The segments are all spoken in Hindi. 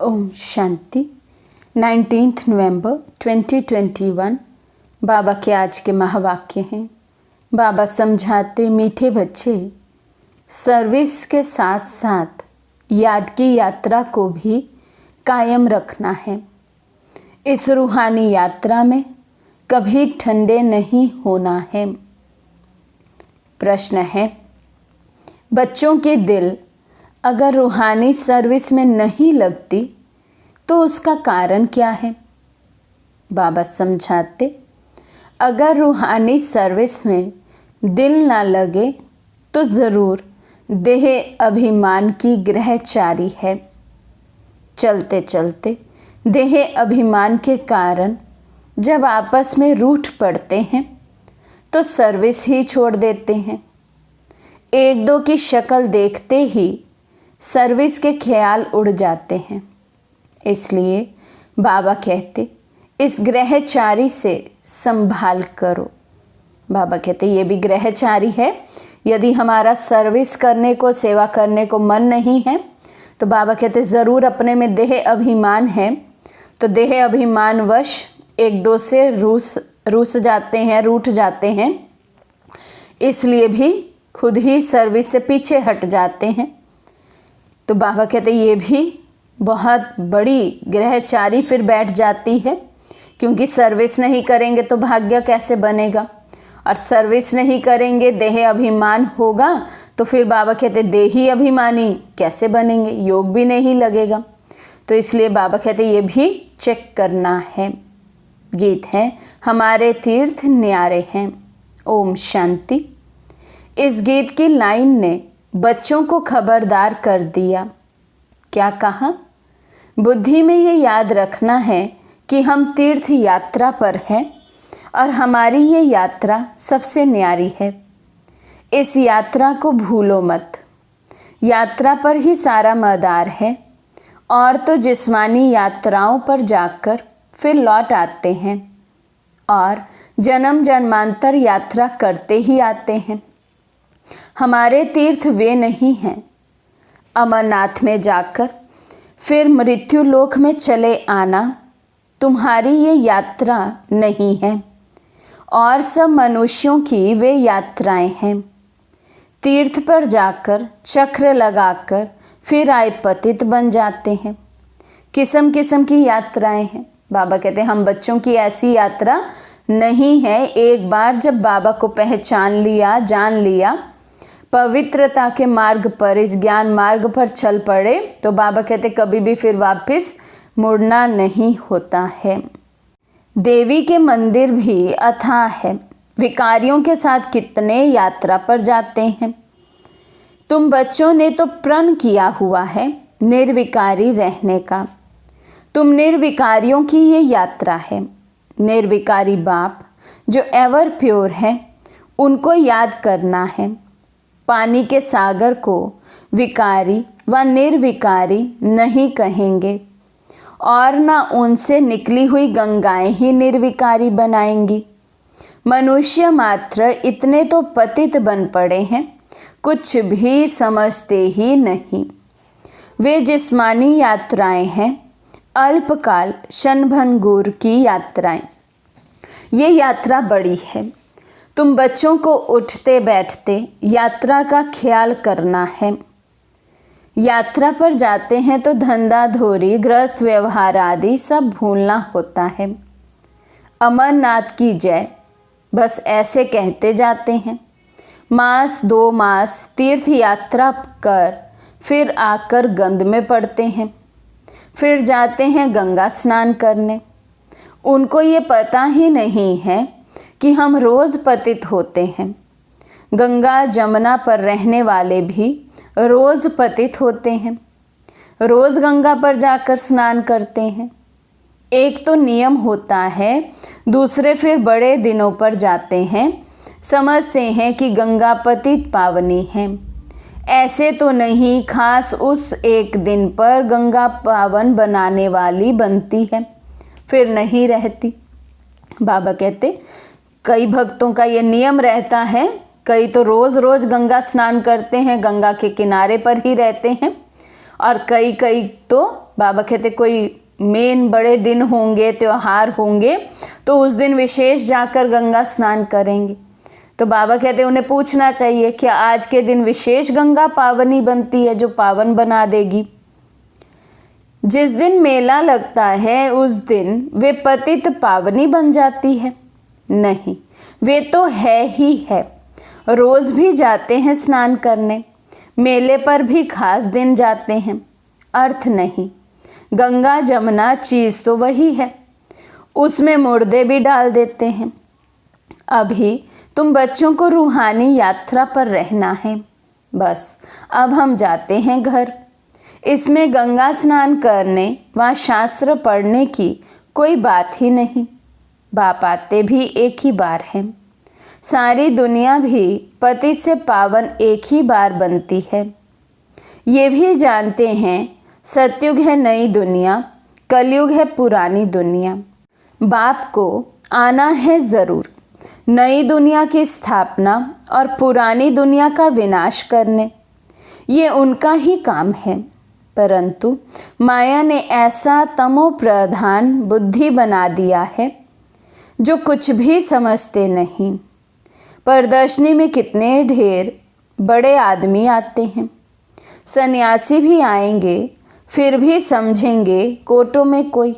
ओम शांति। 19 नवंबर 2021 बाबा के आज के महावाक्य हैं। बाबा समझाते, मीठे बच्चे, सर्विस के साथ साथ याद की यात्रा को भी कायम रखना है। इस रूहानी यात्रा में कभी ठंडे नहीं होना है। प्रश्न है, बच्चों के दिल अगर रूहानी सर्विस में नहीं लगती तो उसका कारण क्या है? बाबा समझाते, अगर रूहानी सर्विस में दिल ना लगे तो ज़रूर देह अभिमान की ग्रहचारी है। चलते चलते देह अभिमान के कारण जब आपस में रूठ पड़ते हैं तो सर्विस ही छोड़ देते हैं। एक दो की शक्ल देखते ही सर्विस के ख्याल उड़ जाते हैं। इसलिए बाबा कहते, इस ग्रहचारी से संभाल करो। बाबा कहते ये भी ग्रहचारी है। यदि हमारा सर्विस करने को, सेवा करने को मन नहीं है तो बाबा कहते ज़रूर अपने में देह अभिमान है, तो देह अभिमान वश एक दो से रूस जाते हैं, रूठ जाते हैं। इसलिए भी खुद ही सर्विस से पीछे हट जाते हैं। तो बाबा कहते ये भी बहुत बड़ी ग्रहचारी फिर बैठ जाती है, क्योंकि सर्विस नहीं करेंगे तो भाग्य कैसे बनेगा, और सर्विस नहीं करेंगे देह अभिमान होगा तो फिर बाबा कहते देही अभिमानी कैसे बनेंगे, योग भी नहीं लगेगा। तो इसलिए बाबा कहते ये भी चेक करना है। गीत है, हमारे तीर्थ न्यारे हैं। ओम शांति। इस गीत की लाइन ने बच्चों को खबरदार कर दिया। क्या कहा? बुद्धि में ये याद रखना है कि हम तीर्थ यात्रा पर हैं और हमारी ये यात्रा सबसे न्यारी है। इस यात्रा को भूलो मत। यात्रा पर ही सारा मदार है, और तो जिस्मानी यात्राओं पर जाकर फिर लौट आते हैं और जन्म जन्मांतर यात्रा करते ही आते हैं। हमारे तीर्थ वे नहीं हैं अमरनाथ में जाकर फिर मृत्यु लोक में चले आना, तुम्हारी ये यात्रा नहीं है, और सब मनुष्यों की वे यात्राएं हैं। तीर्थ पर जाकर चक्र लगाकर फिर आए पतित बन जाते हैं। किस्म किस्म की यात्राएं हैं। बाबा कहते हैं हम बच्चों की ऐसी यात्रा नहीं है। एक बार जब बाबा को पहचान लिया, जान लिया, पवित्रता के मार्ग पर, इस ज्ञान मार्ग पर चल पड़े, तो बाबा कहते कभी भी फिर वापस मुड़ना नहीं होता है। देवी के मंदिर भी अथाह है। विकारियों के साथ कितने यात्रा पर जाते हैं। तुम बच्चों ने तो प्रण किया हुआ है निर्विकारी रहने का। तुम निर्विकारियों की ये यात्रा है। निर्विकारी बाप जो एवर प्योर है उनको याद करना है। पानी के सागर को विकारी व निर्विकारी नहीं कहेंगे, और ना उनसे निकली हुई गंगाएं ही निर्विकारी बनाएंगी। मनुष्य मात्र इतने तो पतित बन पड़े हैं, कुछ भी समझते ही नहीं। वे जिस्मानी यात्राएं हैं, अल्पकाल क्षणभंगुर की यात्राएं। ये यात्रा बड़ी है। तुम बच्चों को उठते बैठते यात्रा का ख्याल करना है। यात्रा पर जाते हैं तो धंधा धोरी, गृहस्थ व्यवहार आदि सब भूलना होता है। अमरनाथ की जय, बस ऐसे कहते जाते हैं। मास 2 मास तीर्थ यात्रा कर फिर आकर गंद में पड़ते हैं। फिर जाते हैं गंगा स्नान करने। उनको ये पता ही नहीं है कि हम रोज़ पतित होते हैं। गंगा जमुना पर रहने वाले भी रोज़ पतित होते हैं। रोज़ गंगा पर जाकर स्नान करते हैं। एक तो नियम होता है, दूसरे फिर बड़े दिनों पर जाते हैं। समझते हैं कि गंगा पतित पावनी है। ऐसे तो नहीं, खास उस एक दिन पर गंगा पावन बनाने वाली बनती है, फिर नहीं रहती। बाबा कहते कई भक्तों का ये नियम रहता है, कई तो रोज़ रोज़ गंगा स्नान करते हैं, गंगा के किनारे पर ही रहते हैं, और कई तो बाबा कहते कोई मेन बड़े दिन होंगे, त्योहार होंगे, तो उस दिन विशेष जाकर गंगा स्नान करेंगे। तो बाबा कहते उन्हें पूछना चाहिए कि आज के दिन विशेष गंगा पावनी बनती है जो पावन बना देगी। जिस दिन मेला लगता है उस दिन वे पतित पावनी बन जाती है? नहीं, वे तो है ही है। रोज भी जाते हैं स्नान करने, मेले पर भी खास दिन जाते हैं, अर्थ नहीं। गंगा जमुना चीज़ तो वही है, उसमें मुर्दे भी डाल देते हैं। अभी तुम बच्चों को रूहानी यात्रा पर रहना है, बस अब हम जाते हैं घर। इसमें गंगा स्नान करने व शास्त्र पढ़ने की कोई बात ही नहीं। बाप आते भी एक ही बार हैं। सारी दुनिया भी पति से पावन एक ही बार बनती है। ये भी जानते हैं सतयुग है नई दुनिया, कलयुग है पुरानी दुनिया। बाप को आना है ज़रूर, नई दुनिया की स्थापना और पुरानी दुनिया का विनाश करने। ये उनका ही काम है, परंतु माया ने ऐसा तमो प्रधान बुद्धि बना दिया है जो कुछ भी समझते नहीं। प्रदर्शनी में कितने ढेर बड़े आदमी आते हैं, सन्यासी भी आएंगे, फिर भी समझेंगे कोटों में कोई।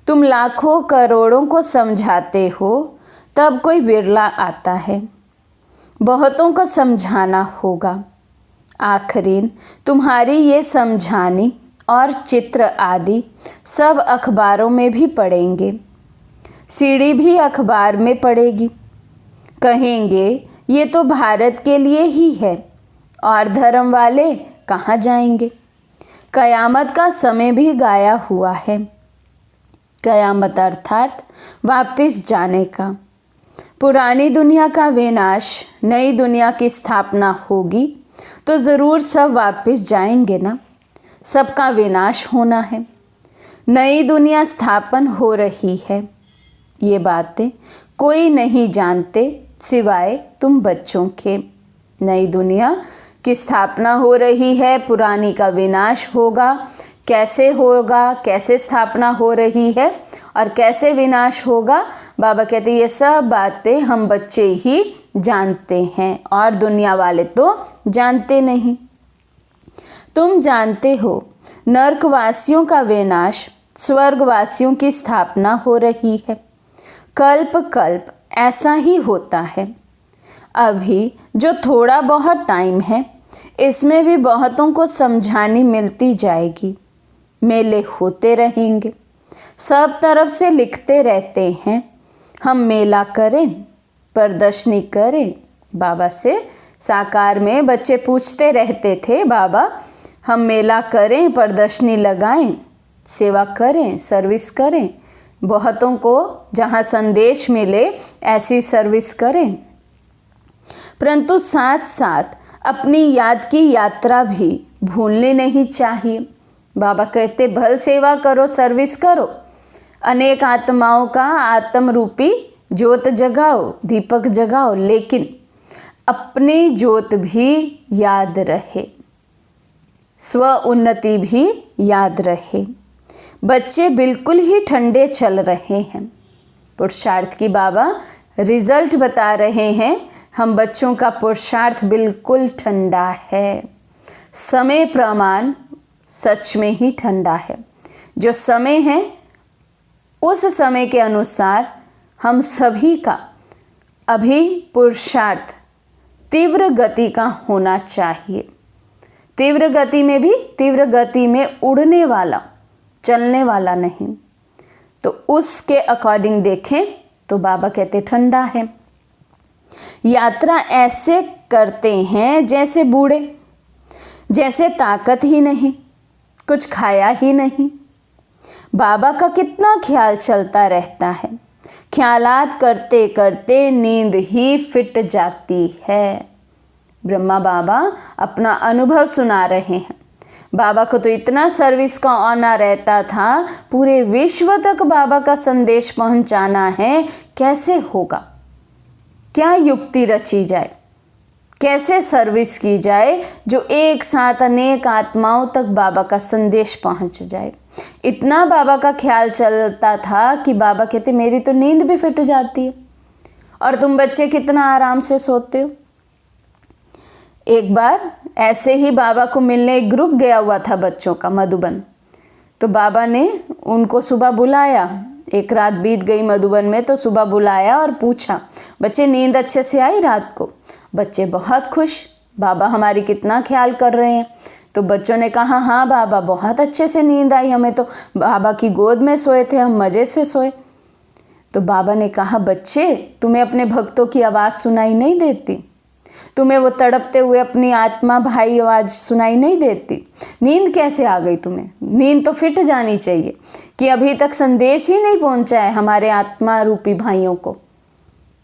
तुम लाखों करोड़ों को समझाते हो तब कोई विरला आता है, बहुतों को समझाना होगा। आखिरीन तुम्हारी ये समझानी और चित्र आदि सब अखबारों में भी पढ़ेंगे, सीढ़ी भी अखबार में पड़ेगी। कहेंगे ये तो भारत के लिए ही है और धर्म वाले कहाँ जाएंगे। कयामत का समय भी गाया हुआ है, कयामत अर्थात वापस जाने का। पुरानी दुनिया का विनाश, नई दुनिया की स्थापना होगी तो ज़रूर सब वापस जाएंगे ना। सबका विनाश होना है, नई दुनिया स्थापन हो रही है। ये बातें कोई नहीं जानते सिवाय तुम बच्चों के। नई दुनिया की स्थापना हो रही है, पुरानी का विनाश होगा। कैसे होगा, कैसे स्थापना हो रही है और कैसे विनाश होगा, बाबा कहते ये सब बातें हम बच्चे ही जानते हैं और दुनिया वाले तो जानते नहीं। तुम जानते हो नरकवासियों का विनाश, स्वर्गवासियों की स्थापना हो रही है। कल्प कल्प ऐसा ही होता है। अभी जो थोड़ा बहुत टाइम है, इसमें भी बहुतों को समझानी मिलती जाएगी। मेले होते रहेंगे, सब तरफ से लिखते रहते हैं हम मेला करें, प्रदर्शनी करें। बाबा से साकार में बच्चे पूछते रहते थे, बाबा हम मेला करें, प्रदर्शनी लगाएं, सेवा करें, सर्विस करें, बहुतों को जहाँ संदेश मिले ऐसी सर्विस करें। परंतु साथ साथ अपनी याद की यात्रा भी भूलनी नहीं चाहिए। बाबा कहते भल सेवा करो, सर्विस करो, अनेक आत्माओं का आत्म रूपी ज्योत जगाओ, दीपक जगाओ, लेकिन अपनी ज्योत भी याद रहे, स्व उन्नति भी याद रहे। बच्चे बिल्कुल ही ठंडे चल रहे हैं। पुरुषार्थ की बाबा रिजल्ट बता रहे हैं, हम बच्चों का पुरुषार्थ बिल्कुल ठंडा है। समय प्रमाण सच में ही ठंडा है। जो समय है उस समय के अनुसार हम सभी का अभी पुरुषार्थ तीव्र गति का होना चाहिए। तीव्र गति में भी तीव्र गति में उड़ने वाला, चलने वाला नहीं। तो उसके अकॉर्डिंग देखें तो बाबा कहते ठंडा है। यात्रा ऐसे करते हैं जैसे बूढ़े, जैसे ताकत ही नहीं, कुछ खाया ही नहीं। बाबा का कितना ख्याल चलता रहता है, ख्यालात करते करते नींद ही फिट जाती है। ब्रह्मा बाबा अपना अनुभव सुना रहे हैं। बाबा को तो इतना सर्विस का ऑनर रहता था, पूरे विश्व तक बाबा का संदेश पहुंचाना है, कैसे होगा? क्या युक्ति रची जाए, कैसे सर्विस की जाए जो एक साथ अनेक आत्माओं तक बाबा का संदेश पहुंच जाए। इतना बाबा का ख्याल चलता था कि बाबा कहते मेरी तो नींद भी फिट जाती है और तुम बच्चे कितना आराम से सोते हो। एक बार ऐसे ही बाबा को मिलने एक ग्रुप गया हुआ था बच्चों का मधुबन। तो बाबा ने उनको सुबह बुलाया, एक रात बीत गई मधुबन में, तो सुबह बुलाया और पूछा बच्चे नींद अच्छे से आई रात को। बच्चे बहुत खुश, बाबा हमारी कितना ख्याल कर रहे हैं। तो बच्चों ने कहा हाँ बाबा बहुत अच्छे से नींद आई, हमें तो बाबा की गोद में सोए थे, हम मज़े से सोए। तो बाबा ने कहा बच्चे तुम्हें अपने भक्तों की आवाज़ सुनाई नहीं देती? तुम्हें वो तड़पते हुए अपनी आत्मा भाई आवाज़ सुनाई नहीं देती? नींद कैसे आ गई तुम्हें? नींद तो फिट जानी चाहिए कि अभी तक संदेश ही नहीं पहुंचा है हमारे आत्मा रूपी भाइयों को।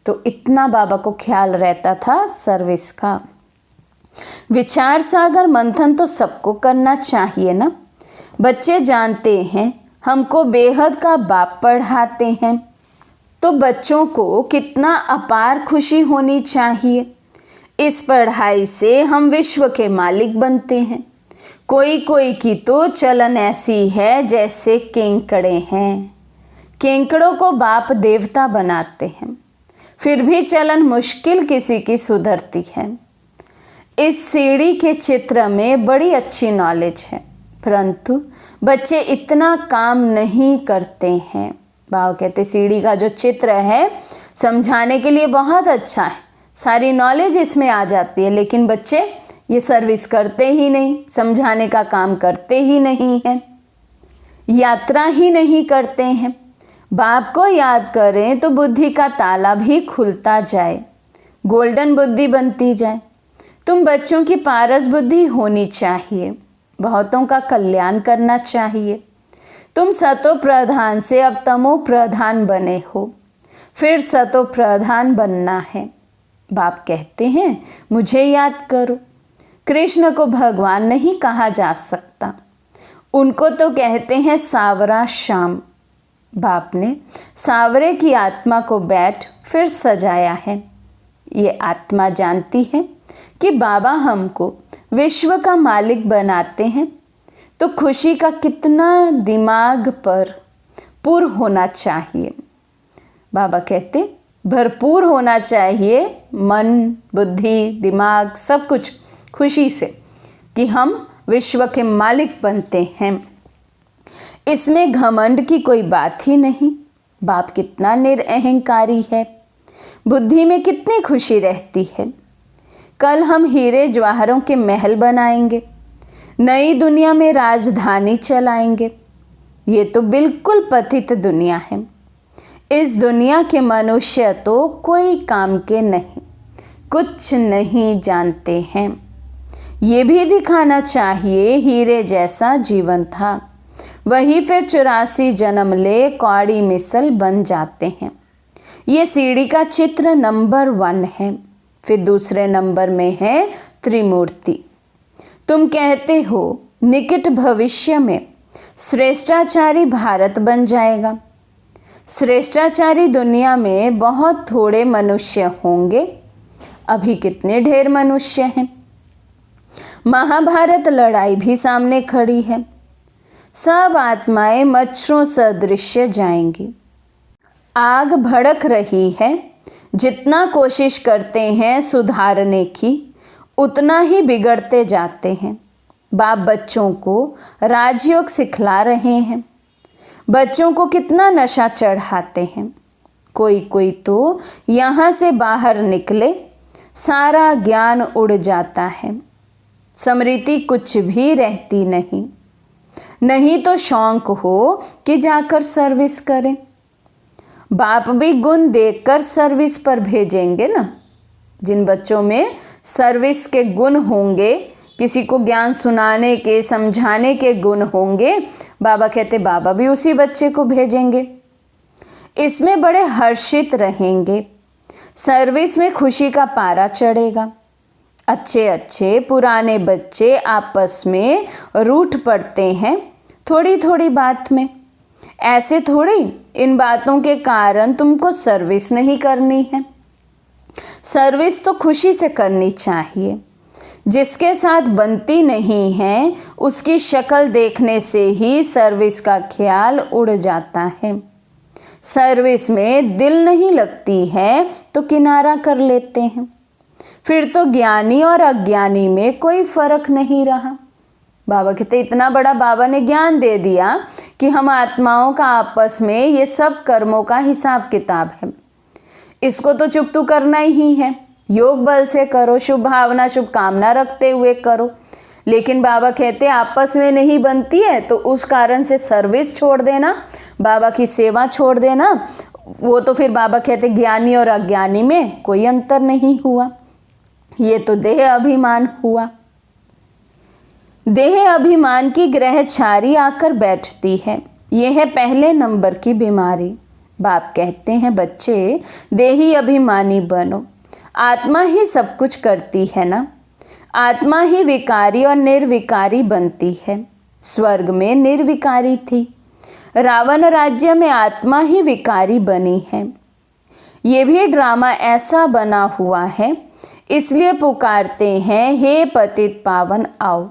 तो इतना बाबा को ख्याल रहता था सर्विस का। विचार सागर मंथन तो सबको करना चाहिए ना। बच्चे जानते हैं हमको बेहद का बाप पढ़ाते हैं, तो बच्चों को कितना अपार खुशी होनी चाहिए। इस पढ़ाई से हम विश्व के मालिक बनते हैं। कोई कोई की तो चलन ऐसी है जैसे केंकड़े हैं, केंकड़ों को बाप देवता बनाते हैं, फिर भी चलन मुश्किल किसी की सुधरती है। इस सीढ़ी के चित्र में बड़ी अच्छी नॉलेज है, परंतु बच्चे इतना काम नहीं करते हैं। बाबा कहते सीढ़ी का जो चित्र है समझाने के लिए बहुत अच्छा है, सारी नॉलेज इसमें आ जाती है, लेकिन बच्चे ये सर्विस करते ही नहीं, समझाने का काम करते ही नहीं हैं, यात्रा ही नहीं करते हैं। बाप को याद करें तो बुद्धि का ताला भी खुलता जाए, गोल्डन बुद्धि बनती जाए। तुम बच्चों की पारस बुद्धि होनी चाहिए, बहुतों का कल्याण करना चाहिए। तुम सतो प्रधान से अब तमो प्रधान बने हो, फिर सतो प्रधान बनना है। बाप कहते हैं मुझे याद करो। कृष्ण को भगवान नहीं कहा जा सकता, उनको तो कहते हैं सावरा श्याम। बाप ने सावरे की आत्मा को बैठ फिर सजाया है। ये आत्मा जानती है कि बाबा हमको विश्व का मालिक बनाते हैं, तो खुशी का कितना दिमाग पर पूर होना चाहिए। बाबा कहते भरपूर होना चाहिए मन, बुद्धि, दिमाग, सब कुछ खुशी से कि हम विश्व के मालिक बनते हैं। इसमें घमंड की कोई बात ही नहीं। बाप कितना निरअहंकारी है, बुद्धि में कितनी खुशी रहती है। कल हम हीरे जवाहरों के महल बनाएंगे, नई दुनिया में राजधानी चलाएंगे। ये तो बिल्कुल पतित दुनिया है। इस दुनिया के मनुष्य तो कोई काम के नहीं, कुछ नहीं जानते हैं। ये भी दिखाना चाहिए हीरे जैसा जीवन था, वही फिर 84 जन्म ले कौड़ी मिसल बन जाते हैं। ये सीढ़ी का चित्र नंबर 1 है। फिर दूसरे नंबर में है त्रिमूर्ति। तुम कहते हो निकट भविष्य में श्रेष्ठाचारी भारत बन जाएगा। श्रेष्ठाचारी दुनिया में बहुत थोड़े मनुष्य होंगे, अभी कितने ढेर मनुष्य हैं। महाभारत लड़ाई भी सामने खड़ी है, सब आत्माएं मच्छरों सदृश जाएंगी। आग भड़क रही है, जितना कोशिश करते हैं सुधारने की उतना ही बिगड़ते जाते हैं। बाप बच्चों को राजयोग सिखला रहे हैं, बच्चों को कितना नशा चढ़ाते हैं। कोई कोई तो यहाँ से बाहर निकले सारा ज्ञान उड़ जाता है, स्मृति कुछ भी रहती नहीं। नहीं तो शौक हो कि जाकर सर्विस करें। बाप भी गुण देखकर सर्विस पर भेजेंगे ना। जिन बच्चों में सर्विस के गुण होंगे, किसी को ज्ञान सुनाने के, समझाने के गुण होंगे, बाबा कहते बाबा भी उसी बच्चे को भेजेंगे। इसमें बड़े हर्षित रहेंगे, सर्विस में खुशी का पारा चढ़ेगा। अच्छे अच्छे पुराने बच्चे आपस में रूठ पड़ते हैं थोड़ी थोड़ी बात में। ऐसे थोड़ी इन बातों के कारण तुमको सर्विस नहीं करनी है। सर्विस तो खुशी से करनी चाहिए। जिसके साथ बनती नहीं है उसकी शक्ल देखने से ही सर्विस का ख्याल उड़ जाता है। सर्विस में दिल नहीं लगती है तो किनारा कर लेते हैं। फिर तो ज्ञानी और अज्ञानी में कोई फर्क नहीं रहा। बाबा कहते इतना बड़ा बाबा ने ज्ञान दे दिया कि हम आत्माओं का आपस में ये सब कर्मों का हिसाब किताब है। इसको तो चुकतू करना ही है, योग बल से करो, शुभ भावना शुभ कामना रखते हुए करो। लेकिन बाबा कहते आपस में नहीं बनती है तो उस कारण से सर्विस छोड़ देना, बाबा की सेवा छोड़ देना, वो तो फिर बाबा कहते ज्ञानी और अज्ञानी में कोई अंतर नहीं हुआ। ये तो देह अभिमान हुआ। देह अभिमान की ग्रहचारी आकर बैठती है। यह है पहले नंबर की बीमारी। बाप कहते हैं बच्चे देही अभिमानी बनो। आत्मा ही सब कुछ करती है ना। आत्मा ही विकारी और निर्विकारी बनती है। स्वर्ग में निर्विकारी थी, रावण राज्य में आत्मा ही विकारी बनी है। ये भी ड्रामा ऐसा बना हुआ है, इसलिए पुकारते हैं हे पतित पावन आओ।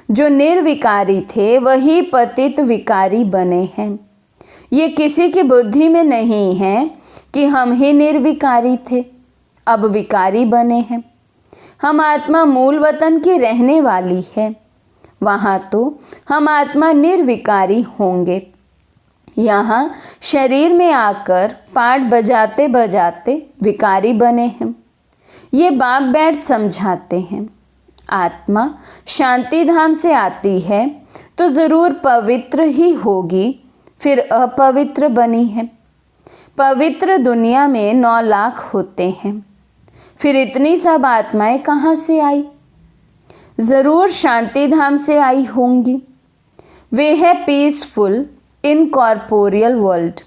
जो निर्विकारी थे वही पतित विकारी बने हैं। ये किसी की बुद्धि में नहीं है कि हम ही निर्विकारी थे, अब विकारी बने हैं। हम आत्मा मूल वतन की रहने वाली है, वहाँ तो हम आत्मा निर्विकारी होंगे। यहाँ शरीर में आकर पाठ बजाते बजाते विकारी बने हैं। ये बाप बैठ समझाते हैं। आत्मा शांति धाम से आती है तो ज़रूर पवित्र ही होगी, फिर अपवित्र बनी है। पवित्र दुनिया में 9 लाख होते हैं, फिर इतनी सब आत्माएं कहाँ से आई? ज़रूर शांति धाम से आई होंगी। वे है पीसफुल इनकॉर्पोरियल वर्ल्ड।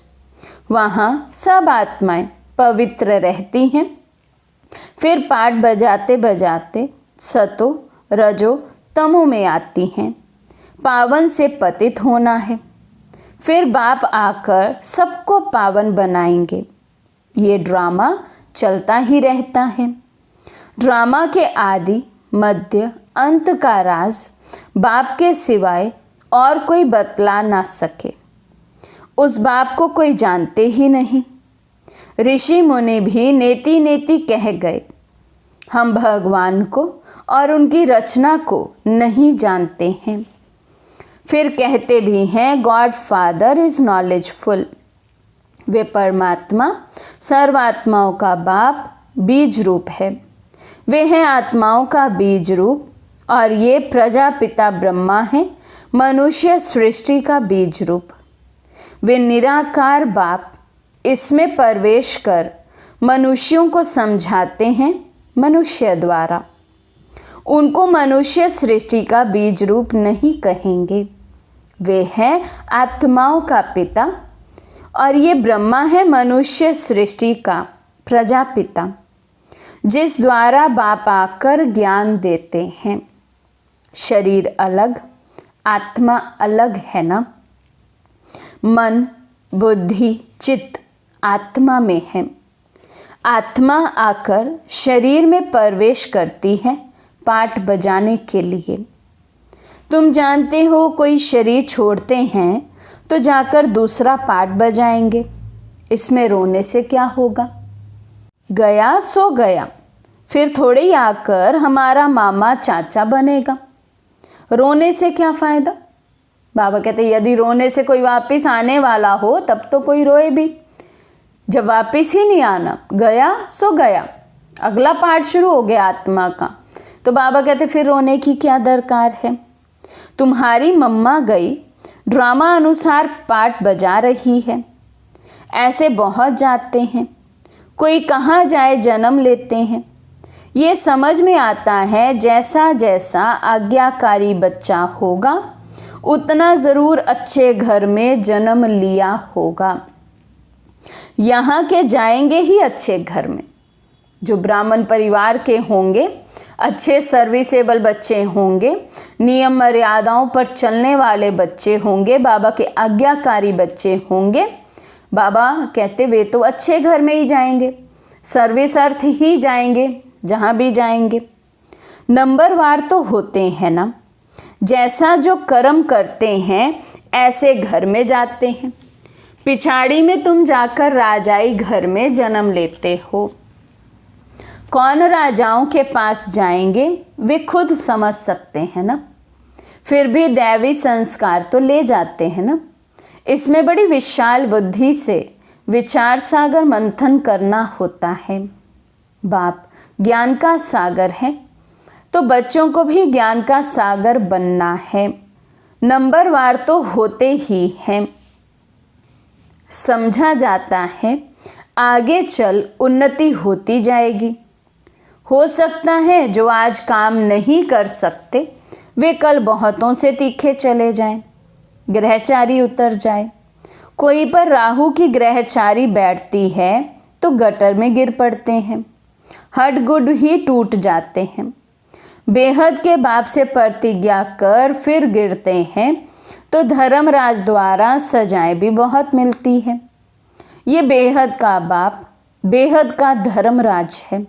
वहाँ सब आत्माएं पवित्र रहती हैं। फिर पाठ बजाते बजाते सतो रजो तमो में आती हैं। पावन से पतित होना है। फिर बाप आकर सबको पावन बनाएंगे। ये ड्रामा चलता ही रहता है। ड्रामा के आदि मध्य अंत का राज बाप के सिवाय और कोई बतला ना सके। उस बाप को कोई जानते ही नहीं। ऋषि मुनि भी नेति नेति कह गए, हम भगवान को और उनकी रचना को नहीं जानते हैं। फिर कहते भी हैं गॉड फादर इज़ नॉलेजफुल। वे परमात्मा सर्वात्माओं का बाप बीज रूप है। वे हैं आत्माओं का बीज रूप और ये प्रजापिता ब्रह्मा है, मनुष्य सृष्टि का बीज रूप। वे निराकार बाप इसमें प्रवेश कर मनुष्यों को समझाते हैं मनुष्य द्वारा। उनको मनुष्य सृष्टि का बीज रूप नहीं कहेंगे। वे हैं आत्माओं का पिता और ये ब्रह्मा है मनुष्य सृष्टि का प्रजापिता, जिस द्वारा बाप आकर ज्ञान देते हैं। शरीर अलग, आत्मा अलग है ना। मन बुद्धि चित्त आत्मा में है। आत्मा आकर शरीर में प्रवेश करती है पाठ बजाने के लिए। तुम जानते हो कोई शरीर छोड़ते हैं तो जाकर दूसरा पाठ बजाएंगे। इसमें रोने से क्या होगा? गया सो गया, फिर थोड़े ही आकर हमारा मामा चाचा बनेगा। रोने से क्या फ़ायदा? बाबा कहते यदि रोने से कोई वापस आने वाला हो तब तो कोई रोए भी। जब वापस ही नहीं आना, गया सो गया, अगला पाठ शुरू हो गया आत्मा का, तो बाबा कहते फिर रोने की क्या दरकार है? तुम्हारी मम्मा गई, ड्रामा अनुसार पाठ बजा रही है। ऐसे बहुत जाते हैं, कोई कहाँ जाए जन्म लेते हैं। ये समझ में आता है जैसा जैसा आज्ञाकारी बच्चा होगा उतना ज़रूर अच्छे घर में जन्म लिया होगा। यहाँ के जाएंगे ही अच्छे घर में। जो ब्राह्मण परिवार के होंगे, अच्छे सर्विसेबल बच्चे होंगे, नियम मर्यादाओं पर चलने वाले बच्चे होंगे, बाबा के आज्ञाकारी बच्चे होंगे। बाबा कहते वे तो अच्छे घर में ही जाएंगे। सर्विस अर्थ ही जाएंगे जहाँ भी जाएंगे। नंबरवार तो होते हैं ना, जैसा जो कर्म करते हैं ऐसे घर में जाते हैं। पिछाड़ी में तुम जाकर राजाई घर में जन्म लेते हो। कौन राजाओं के पास जाएंगे वे खुद समझ सकते हैं ना, फिर भी दैवी संस्कार तो ले जाते हैं ना। इसमें बड़ी विशाल बुद्धि से विचार सागर मंथन करना होता है। बाप ज्ञान का सागर है तो बच्चों को भी ज्ञान का सागर बनना है। नंबरवार तो होते ही हैं। समझा जाता है आगे चल उन्नति होती जाएगी। हो सकता है जो आज काम नहीं कर सकते वे कल बहुतों से तीखे चले जाएं, ग्रहचारी उतर जाए। कोई पर राहु की ग्रहचारी बैठती है तो गटर में गिर पड़ते हैं, हडगुड ही टूट जाते हैं। बेहद के बाप से प्रतिज्ञा कर फिर गिरते हैं तो धर्मराज द्वारा सजाएं भी बहुत मिलती है। ये बेहद का बाप बेहद का धर्मराज है,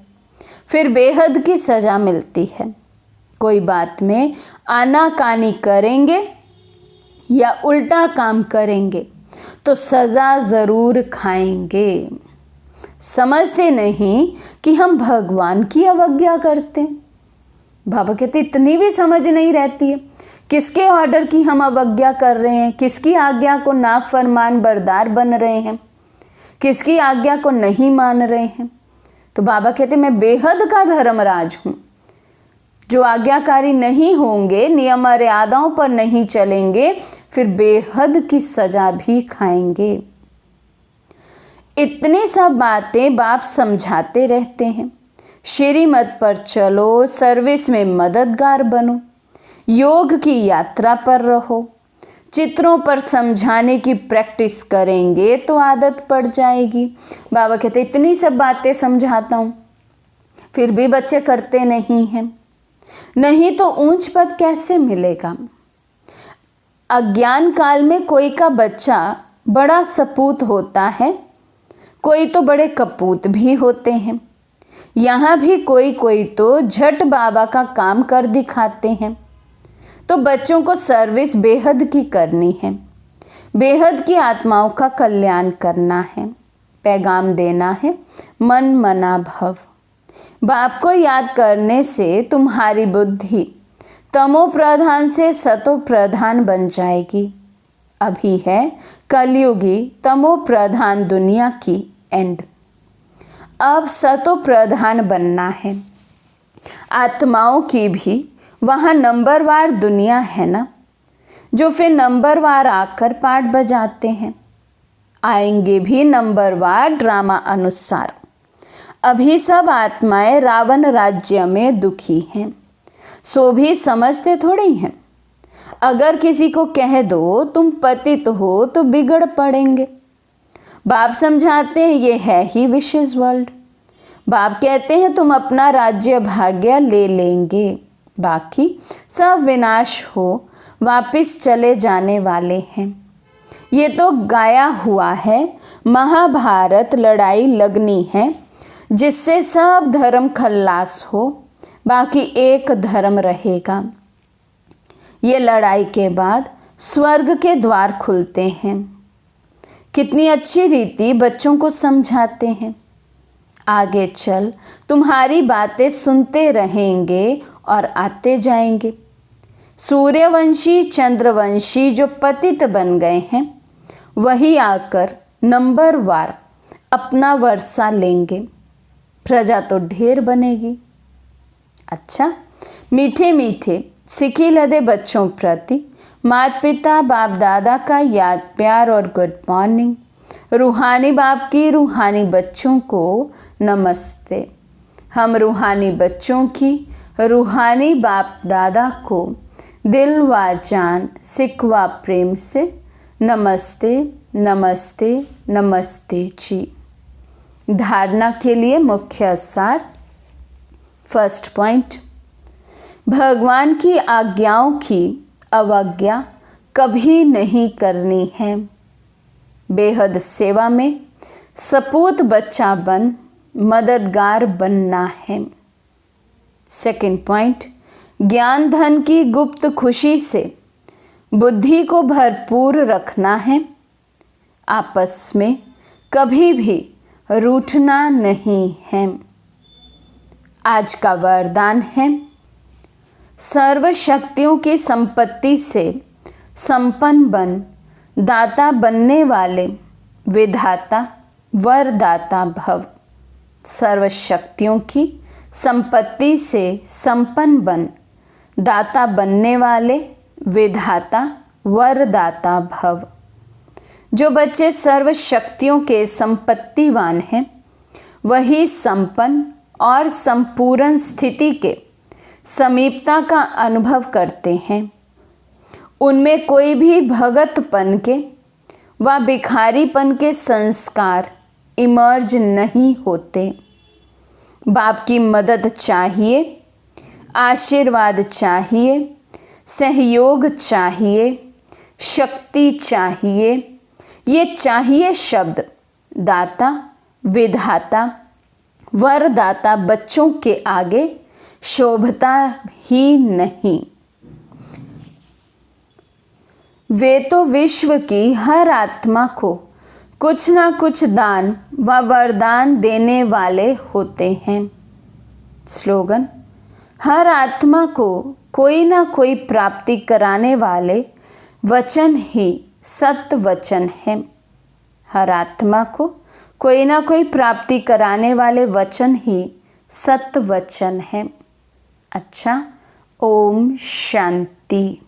फिर बेहद की सजा मिलती है। कोई बात में आनाकानी करेंगे या उल्टा काम करेंगे तो सजा ज़रूर खाएंगे। समझते नहीं कि हम भगवान की अवज्ञा करते हैं। बाबा कहते इतनी भी समझ नहीं रहती है किसके ऑर्डर की हम अवज्ञा कर रहे हैं, किसकी आज्ञा को नाफरमान बरदार बन रहे हैं, किसकी आज्ञा को नहीं मान रहे हैं। तो बाबा कहते मैं बेहद का धर्मराज हूँ। जो आज्ञाकारी नहीं होंगे, नियम मर्यादाओं पर नहीं चलेंगे, फिर बेहद की सजा भी खाएंगे। इतनी सब बातें बाप समझाते रहते हैं। श्रीमत पर चलो, सर्विस में मददगार बनो, योग की यात्रा पर रहो। चित्रों पर समझाने की प्रैक्टिस करेंगे तो आदत पड़ जाएगी। बाबा कहते इतनी सब बातें समझाता हूँ फिर भी बच्चे करते नहीं हैं। नहीं तो ऊंच पद कैसे मिलेगा। अज्ञान काल में कोई का बच्चा बड़ा सपूत होता है, कोई तो बड़े कपूत भी होते हैं। यहाँ भी कोई कोई तो झट बाबा का काम कर दिखाते हैं। तो बच्चों को सर्विस बेहद की करनी है, बेहद की आत्माओं का कल्याण करना है, पैगाम देना है, मन मना भव। बाप को याद करने से तुम्हारी बुद्धि तमो प्रधान से सतो प्रधान बन जाएगी। अभी है कलयुगी तमो प्रधान दुनिया की एंड। अब सतो प्रधान बनना है। आत्माओं की भी वहाँ नंबरवार दुनिया है ना, जो फिर नंबरवार आकर पाठ बजाते हैं। आएंगे भी नंबरवार ड्रामा अनुसार। अभी सब आत्माएं रावण राज्य में दुखी हैं, सो भी समझते थोड़ी हैं। अगर किसी को कह दो तुम पतित हो तो बिगड़ पड़ेंगे। बाप समझाते हैं ये है ही विशेष वर्ल्ड। बाप कहते हैं तुम अपना राज्य भाग्य ले लेंगे, बाकी सब विनाश हो वापिस चले जाने वाले हैं। ये तो गाया हुआ है, महाभारत लड़ाई लगनी है जिससे सब धर्म खल्लास हो, बाकी एक धर्म रहेगा। ये लड़ाई के बाद स्वर्ग के द्वार खुलते हैं। कितनी अच्छी रीति बच्चों को समझाते हैं। आगे चल तुम्हारी बातें सुनते रहेंगे और आते जाएंगे। सूर्यवंशी चंद्रवंशी जो पतित बन गए हैं वही आकर नंबरवार अपना वर्षा लेंगे। प्रजा तो ढेर बनेगी। अच्छा, मीठे मीठे सिखी लदे बच्चों प्रति माता पिता बाप दादा का याद प्यार और गुड मॉर्निंग। रूहानी बाप की रूहानी बच्चों को नमस्ते। हम रूहानी बच्चों की रूहानी बाप दादा को दिल व जान सिकवा प्रेम से नमस्ते नमस्ते नमस्ते जी। धारणा के लिए मुख्य सार। फर्स्ट पॉइंट, भगवान की आज्ञाओं की अवज्ञा कभी नहीं करनी है। बेहद सेवा में सपूत बच्चा बन मददगार बनना है। सेकंड पॉइंट, ज्ञान धन की गुप्त खुशी से बुद्धि को भरपूर रखना है। आपस में कभी भी रूठना नहीं है। आज का वरदान है, सर्व शक्तियों की संपत्ति से संपन्न बन दाता बनने वाले विधाता वरदाता भव। सर्व शक्तियों की संपत्ति से संपन्न बन दाता बनने वाले विधाता वरदाता भव। जो बच्चे सर्व शक्तियों के संपत्तिवान हैं, वही संपन्न और संपूर्ण स्थिति के समीपता का अनुभव करते हैं। उनमें कोई भी भगतपन के व भिखारीपन के संस्कार इमर्ज नहीं होते। बाप की मदद चाहिए, आशीर्वाद चाहिए, सहयोग चाहिए, शक्ति चाहिए। ये चाहिए शब्द दाता विधाता वरदाता बच्चों के आगे शोभता ही नहीं। वे तो विश्व की हर आत्मा को कुछ ना कुछ दान व वरदान देने वाले होते हैं। स्लोगन, हर आत्मा को कोई ना कोई प्राप्ति कराने वाले वचन ही सत्य वचन है। हर आत्मा को कोई ना कोई प्राप्ति कराने वाले वचन ही सत्य वचन है। अच्छा, ओम शांति।